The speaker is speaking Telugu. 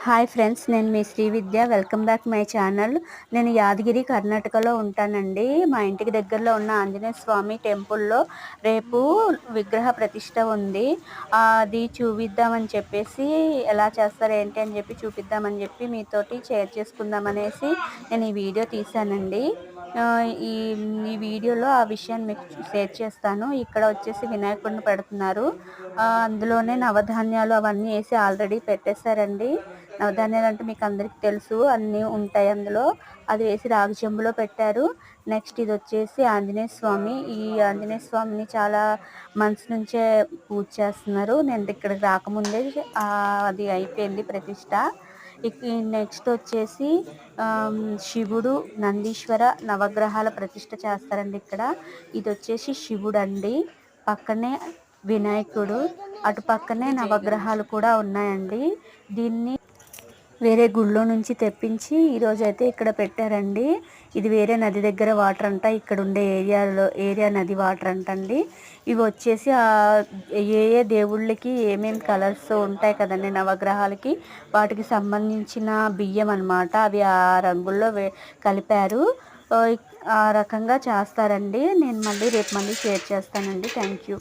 హాయ్ ఫ్రెండ్స్, నేను మీ Sri Vidya. Welcome back my channel. నేను యాదగిరి కర్ణాటకలో ఉంటానండి. మా ఇంటికి దగ్గరలో ఉన్న ఆంజనేయ స్వామి టెంపుల్లో రేపు విగ్రహ ప్రతిష్ట ఉంది. అది చూపిద్దామని చెప్పేసి, ఎలా చేస్తారు ఏంటి అని చెప్పి చూపిద్దామని చెప్పి మీతోటి షేర్ చేసుకుందామనేసి నేను ఈ వీడియో తీశానండి. ఈ ఈ వీడియోలో ఆ విషయాన్ని మీకు షేర్ చేస్తాను. ఇక్కడ వచ్చేసి వినాయకుడిని పెడుతున్నారు. అందులోనే నవధాన్యాలు అవన్నీ వేసి ఆల్రెడీ పెట్టేశారండి. నవధాన్యాలు అంటే మీకు అందరికీ తెలుసు, అన్నీ ఉంటాయి అందులో. అది వేసి రాగి చెంబులో పెట్టారు. నెక్స్ట్ ఇది వచ్చేసి ఆంజనేయ స్వామి. ఈ ఆంజనేయ స్వామిని చాలా మంత్స్ నుంచే పూజ చేస్తున్నారు. నేను ఇక్కడికి రాకముందే అది అయిపోయింది ప్రతిష్ట. నెక్స్ట్ వచ్చేసి శివుడు, నందీశ్వర, నవగ్రహాల ప్రతిష్ట చేస్తారండి ఇక్కడ. ఇది వచ్చేసి శివుడు అండి, పక్కనే వినాయకుడు, అటు పక్కనే నవగ్రహాలు కూడా ఉన్నాయండి. దీన్ని వేరే గుళ్ళో నుంచి తెప్పించి ఈరోజు అయితే ఇక్కడ పెట్టారండి. ఇది వేరే నది దగ్గర వాటర్ అంట, ఇక్కడ ఉండే ఏరియా నది వాటర్ అంటండి. ఇవి వచ్చేసి ఏ ఏ దేవుళ్ళకి ఏమేమి కలర్స్ ఉంటాయి కదండి నవగ్రహాలకి, వాటికి సంబంధించిన బియ్యం అన్నమాట. అవి ఆ రంగుల్లో కలిపారు. ఆ రకంగా చేస్తారండి. నేను రేపు మళ్ళీ షేర్ చేస్తానండి. Thank you.